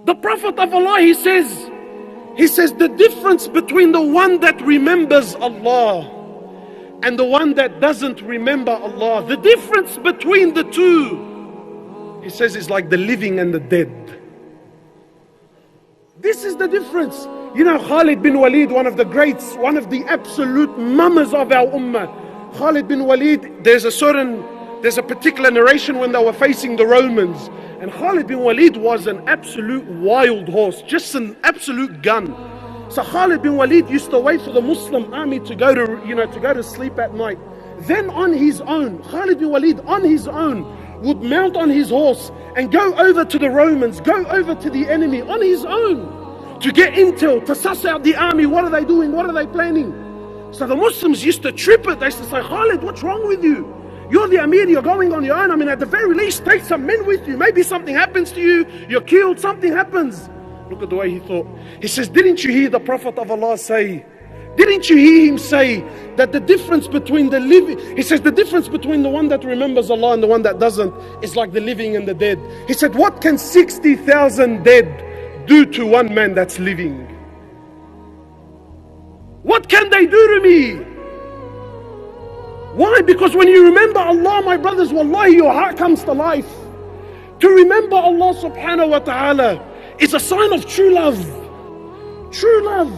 The Prophet of Allah, he says the difference between the one that remembers Allah and the one that doesn't remember Allah, the difference between the two, he says, is like the living and the dead. This is the difference. You know, Khalid bin Walid, one of the greats, one of the absolute mamas of our ummah. Khalid bin Walid, there's a particular narration when they were facing the Romans. And Khalid bin Walid was an absolute wild horse, just an absolute gun. So Khalid bin Walid used to wait for the Muslim army to go to sleep at night. Then on his own, Khalid bin Walid on his own would mount on his horse and go over to the Romans, go over to the enemy on his own to get intel, to suss out the army. What are they doing? What are they planning? So the Muslims used to trip it. They used to say, Khalid, what's wrong with you? You're the Amir, you're going on your own. I mean, at the very least, take some men with you. Maybe something happens to you, you're killed, something happens. Look at the way he thought. He says, didn't you hear the Prophet of Allah say, didn't you hear him say that the difference between the living, he says the difference between the one that remembers Allah and the one that doesn't is like the living and the dead. He said, what can 60,000 dead do to one man that's living? What can they do to me? Why? Because when you remember Allah, my brothers, wallahi, your heart comes to life. To remember Allah subhanahu wa ta'ala is a sign of true love. True love.